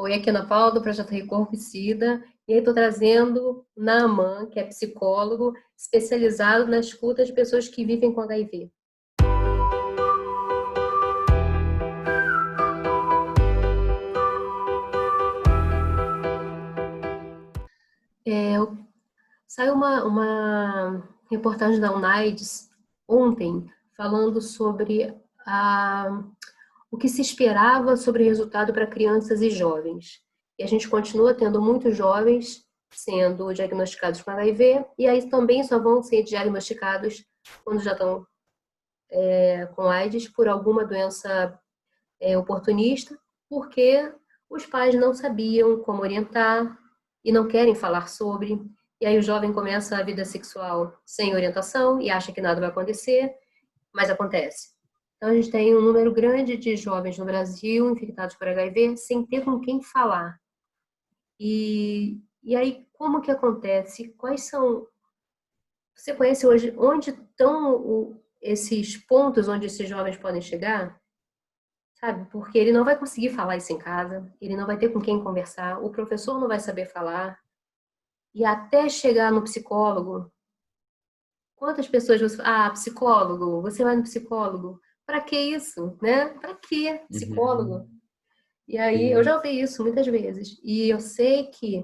Oi, aqui é Ana Paula, do Projeto Recorpicida, e aí estou trazendo Naaman, que é psicólogo especializado na escuta de pessoas que vivem com HIV. Saiu uma reportagem da UNAIDS ontem falando sobre o que se esperava sobre o resultado para crianças e jovens. E a gente continua tendo muitos jovens sendo diagnosticados com HIV, e aí também só vão ser diagnosticados quando já estão com AIDS por alguma doença oportunista, porque os pais não sabiam como orientar e não querem falar sobre. E aí o jovem começa a vida sexual sem orientação e acha que nada vai acontecer, mas acontece. Então a gente tem um número grande de jovens no Brasil infectados por HIV sem ter com quem falar. E aí como que acontece? Quais são... Você conhece hoje onde estão esses pontos onde esses jovens podem chegar? Sabe? Porque ele não vai conseguir falar isso em casa, ele não vai ter com quem conversar, o professor não vai saber falar. E até chegar no psicólogo, quantas pessoas você... Ah, psicólogo, você vai no psicólogo. Para que isso, né? Para que psicólogo? Uhum. E aí, eu Sim. já ouvi isso muitas vezes. E eu sei que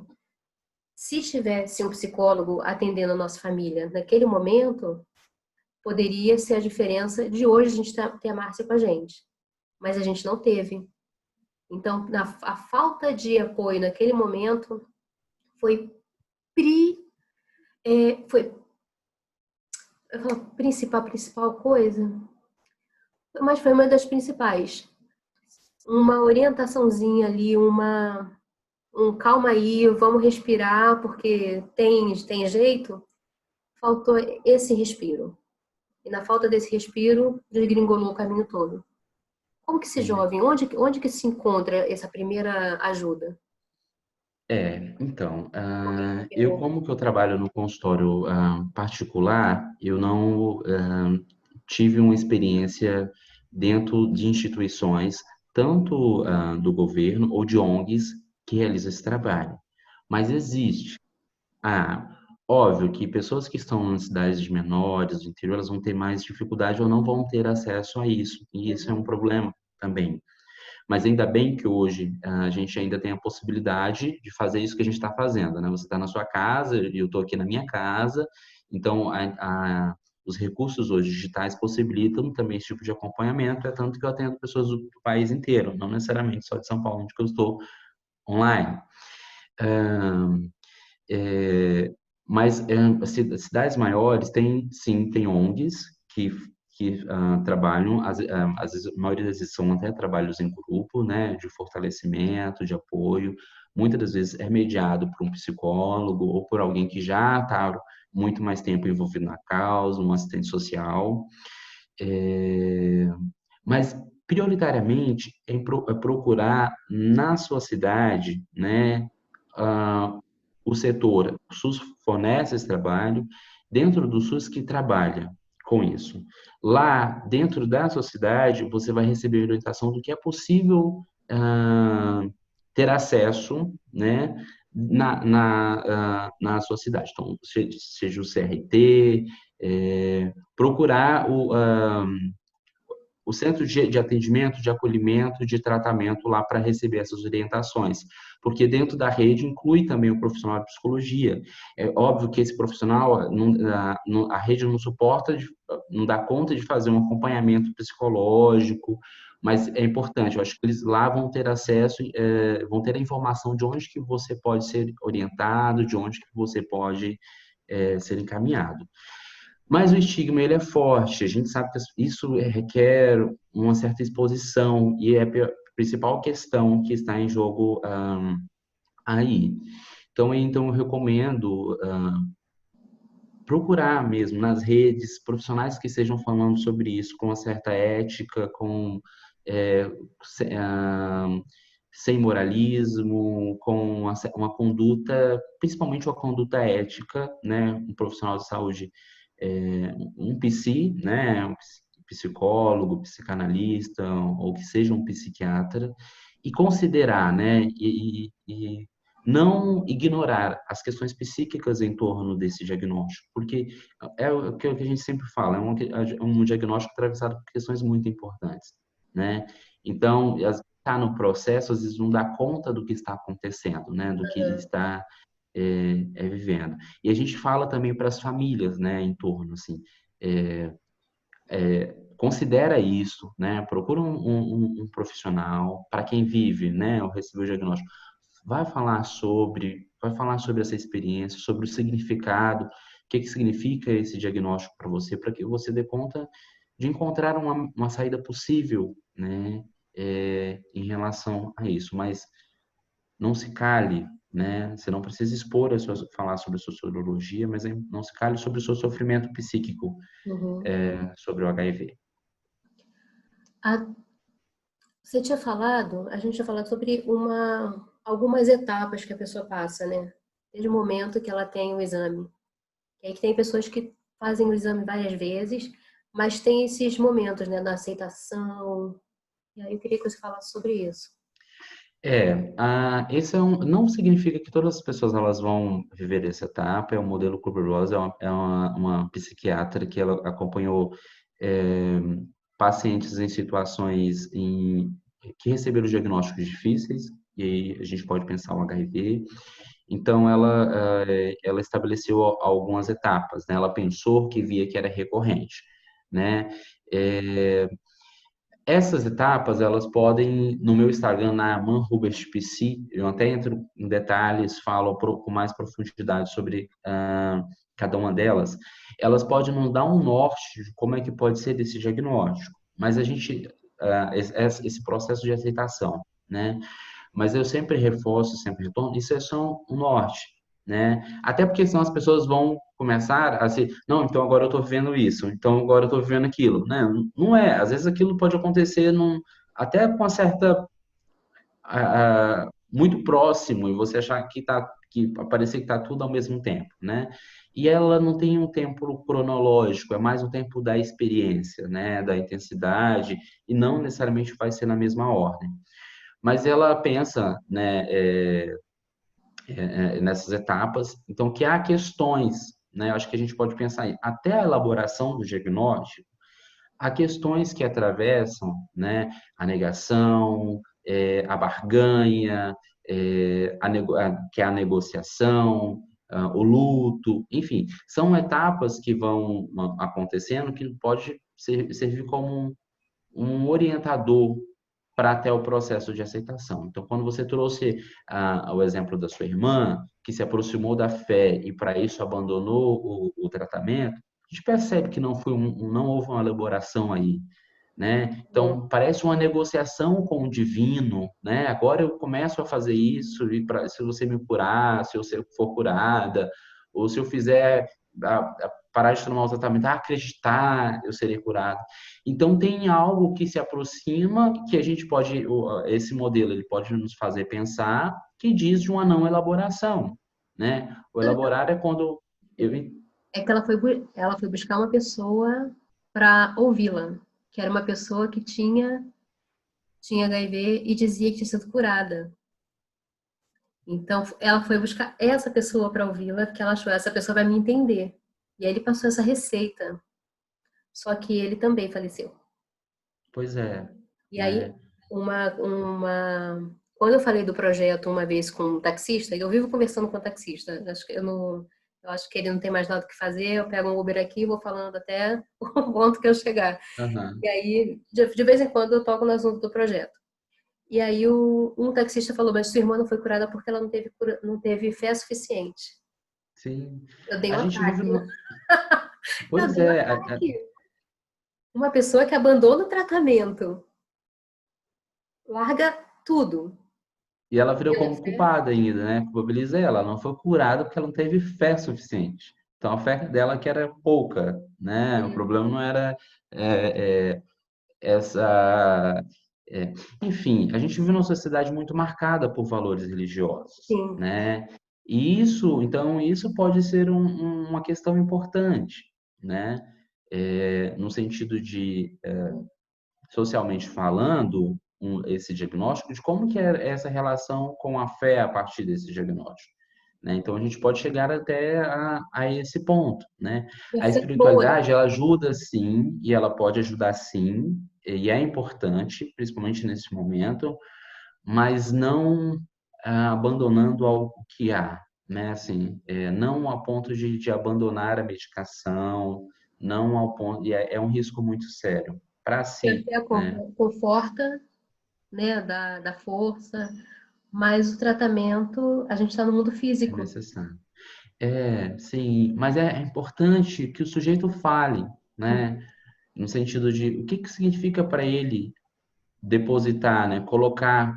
se tivesse um psicólogo atendendo a nossa família naquele momento, poderia ser a diferença de hoje a gente ter a Márcia com a gente. Mas a gente não teve. Então, a falta de apoio naquele momento foi, pri, foi a principal coisa, mas foi uma das principais. Uma orientaçãozinha ali, um calma aí, vamos respirar, porque tem jeito. Faltou esse respiro. E na falta desse respiro, desgringolou o caminho todo. Como que esse É, jovem, onde que se encontra essa primeira ajuda? então, Alguém eu confirmou. como que eu trabalho no consultório particular, eu não tive uma experiência dentro de instituições, tanto do governo ou de ONGs que realizam esse trabalho. Mas existe. Ah, óbvio que pessoas que estão em cidades de menores, do interior, elas vão ter mais dificuldade ou não vão ter acesso a isso. E isso é um Uhum. problema também. Mas ainda bem que hoje a gente ainda tem a possibilidade de fazer isso que a gente está fazendo, né? Você está na sua casa e eu estou aqui na minha casa, então os recursos hoje digitais possibilitam também esse tipo de acompanhamento, é tanto que eu atendo pessoas do país inteiro, não necessariamente só de São Paulo, onde que eu estou online. Ahn, é, mas cidades maiores têm, sim, tem ONGs que trabalham, às vezes, a maioria das vezes são até trabalhos em grupo, né, de fortalecimento, de apoio. Muitas das vezes é mediado por um psicólogo ou por alguém que já está muito mais tempo envolvido na causa, um assistente social. É, mas prioritariamente é procurar na sua cidade, né, ah, o setor, o SUS fornece esse trabalho, dentro do SUS que trabalha com isso. Lá, dentro da sua cidade, você vai receber orientação do que é possível ter acesso, né, na sua cidade. Então, seja o CRT, procurar o centro de atendimento, de acolhimento, de tratamento lá para receber essas orientações, porque dentro da rede inclui também o profissional de psicologia. É óbvio que esse profissional, a rede não suporta, não dá conta de fazer um acompanhamento psicológico, mas é importante, eu acho que eles lá vão ter acesso, vão ter a informação de onde que você pode ser orientado, de onde que você pode ser encaminhado. Mas o estigma ele é forte. A gente sabe que isso requer uma certa exposição e é a principal questão que está em jogo aí. Então eu recomendo procurar mesmo nas redes profissionais que estejam falando sobre isso com uma certa ética, com é, se- ah, sem moralismo, com uma conduta, principalmente uma conduta ética, né? Um profissional de saúde, um psi, né? Um psicólogo, psicanalista, ou que seja um psiquiatra, e considerar, né, e não ignorar as questões psíquicas em torno desse diagnóstico, porque é o que a gente sempre fala, é um diagnóstico atravessado por questões muito importantes, né? Então, está no processo, às vezes não dá conta do que está acontecendo, né, do que está vivendo. E a gente fala também para as famílias, né, em torno, assim, é, considera isso, né? Procura um profissional para quem vive, né? Ou recebeu o diagnóstico. Vai falar sobre essa experiência, sobre o significado, o que que significa esse diagnóstico para você, para que você dê conta de encontrar uma saída possível, né? Em relação a isso. Mas não se cale, né? Você não precisa falar sobre a sua sorologia, mas não se cale sobre o seu sofrimento psíquico, Uhum. sobre o HIV. A Você tinha falado, a gente tinha falado sobre algumas etapas que a pessoa passa, né? Desde o momento que ela tem o exame. E aí que tem pessoas que fazem o exame várias vezes, mas tem esses momentos, né, da aceitação. E aí eu queria que você falasse sobre isso. Esse não significa que todas as pessoas elas vão viver essa etapa. É o modelo Kubler-Ross, uma psiquiatra que ela acompanhou é, pacientes em situações que receberam diagnósticos difíceis, e aí a gente pode pensar o HIV. Então, ela estabeleceu algumas etapas, né? Ela pensou que via que era recorrente, né? É, Essas etapas, elas podem, no meu Instagram, na manhubertpc, eu até entro em detalhes, falo com mais profundidade sobre cada uma delas. Elas podem nos dar um norte de como é que pode ser desse diagnóstico, mas esse processo de aceitação, né? Mas eu sempre reforço, sempre retorno, isso é só um norte, né? Até porque senão as pessoas vão começar a se, não, então agora eu estou vivendo isso, então agora eu estou vivendo aquilo, né? Não é, às vezes aquilo pode acontecer até com uma certa, muito próximo, e você achar que parecer que está tudo ao mesmo tempo, né? E ela não tem um tempo cronológico, é mais um tempo da experiência, né? Da intensidade, e não necessariamente vai ser na mesma ordem. Mas ela pensa, né, nessas etapas, então que há questões, né, acho que a gente pode pensar aí, até a elaboração do diagnóstico, há questões que atravessam, né, a negação, a barganha, que é a negociação, o luto, enfim, são etapas que vão acontecendo que pode servir como um orientador para até o processo de aceitação. Então, quando você trouxe o exemplo da sua irmã, que se aproximou da fé e para isso abandonou o tratamento, a gente percebe que não houve uma elaboração aí, né? Então, parece uma negociação com o divino, né? Agora eu começo a fazer isso e se você me curar, se eu for curada, ou se eu fizer parar de tomar o tratamento, acreditar, eu serei curado. Então, tem algo que se aproxima, que a gente pode, esse modelo, ele pode nos fazer pensar, que diz de uma não elaboração, né? O elaborar é quando eu. É que ela foi buscar uma pessoa para ouvi-la, que era uma pessoa que tinha HIV e dizia que tinha sido curada. Então, ela foi buscar essa pessoa para ouvi-la, porque ela achou, essa pessoa vai me entender. E aí ele passou essa receita. Só que ele também faleceu. Pois é, E aí, né? quando eu falei do projeto uma vez com um taxista, eu vivo conversando com o taxista. Eu acho que ele não tem mais nada que fazer. Eu pego um Uber aqui e vou falando até o ponto que eu chegar. Aham. E aí, de vez em quando, eu toco no assunto do projeto. E aí, um taxista falou: Mas sua irmã não foi curada porque ela não teve fé suficiente. Sim. Eu dei A um gente vive ataque. no. Eu Pois dei um é, ataque. Uma pessoa que abandona o tratamento, larga tudo. e ela virou Pela como fé. culpada ainda, né? Culpabiliza ela. Ela não foi curada porque ela não teve fé suficiente. Então a fé dela que era pouca, né? O problema não era é, é, essa. Enfim, a gente vive numa sociedade muito marcada por valores religiosos, Sim. né? E isso pode ser uma questão importante, né? No sentido de socialmente falando, esse diagnóstico, de como que é essa relação com a fé a partir desse diagnóstico. Né? Então, a gente pode chegar até a esse ponto. Né? A Essa é boa. espiritualidade, ela ajuda sim, e ela pode ajudar sim, e é importante, principalmente nesse momento, mas não abandonando algo que há, né? Assim, não a ponto de abandonar a medicação, não ao ponto, e é um risco muito sério para Que si, até né? conforta, né, da força, mas o tratamento, a gente está no mundo É físico. necessário. Sim, mas é importante que o sujeito fale, né? No sentido de o que que significa para ele depositar, né? Colocar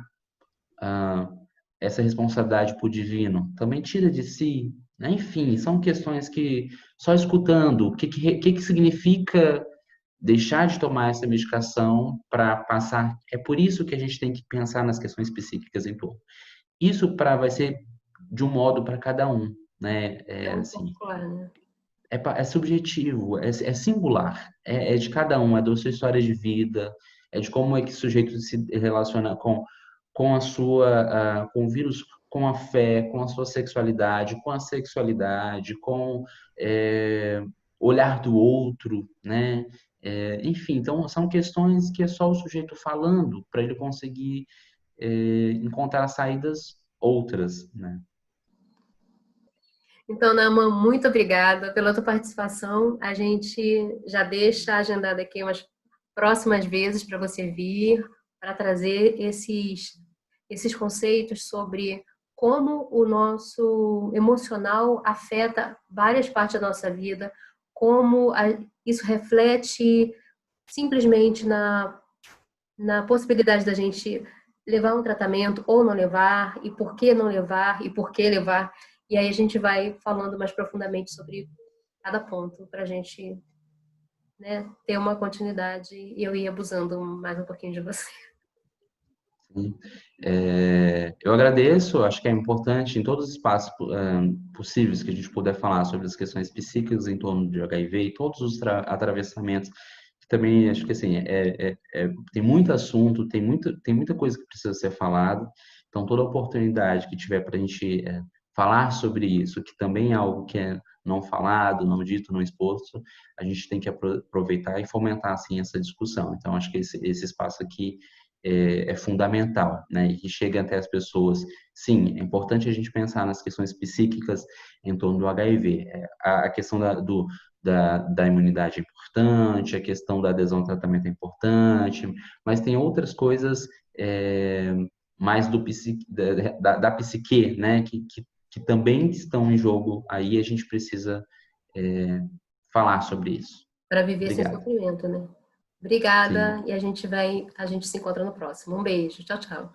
ah, essa responsabilidade para o divino, também tira de si, né? Enfim, são questões que só escutando, o que que significa deixar de tomar essa medicação para passar. É por isso que a gente tem que pensar nas questões psíquicas em torno. Isso vai ser de um modo para cada um, né? É um Assim, particular, né? é subjetivo, é singular, é de cada um, é da sua história de vida, é de como é que o sujeito se relaciona com a sua, com o vírus, com a fé, com a sua sexualidade, com a sexualidade, com é, o olhar do outro, né? Enfim, então são questões que é só o sujeito falando para ele conseguir encontrar saídas outras, né? Então, Naama, muito obrigada pela tua participação. A gente já deixa agendado aqui umas próximas vezes para você vir, para trazer esses conceitos sobre como o nosso emocional afeta várias partes da nossa vida, como isso reflete simplesmente na possibilidade da gente levar um tratamento ou não levar, e por que não levar, e por que levar. E aí a gente vai falando mais profundamente sobre cada ponto, para a gente, né, ter uma continuidade e eu ir abusando mais um pouquinho de você. Sim. Eu agradeço, acho que é importante em todos os espaços possíveis que a gente puder falar sobre as questões psíquicas em torno de HIV e todos os atravessamentos, que também acho que assim, tem muito assunto, tem muita coisa que precisa ser falada, então toda oportunidade que tiver para a gente falar sobre isso, que também é algo que é não falado, não dito, não exposto, a gente tem que aproveitar e fomentar assim essa discussão. Então acho que esse espaço aqui é fundamental, né? E que chegue até as pessoas. Sim, é importante a gente pensar nas questões psíquicas em torno do HIV. A questão da imunidade é importante, a questão da adesão ao tratamento é importante, mas tem outras coisas mais da psique, né? Que também estão em jogo aí, a gente precisa falar sobre isso. Para viver sem Obrigado. sofrimento, né? Obrigada Sim. e a gente se encontra no próximo. Um beijo. Tchau, tchau.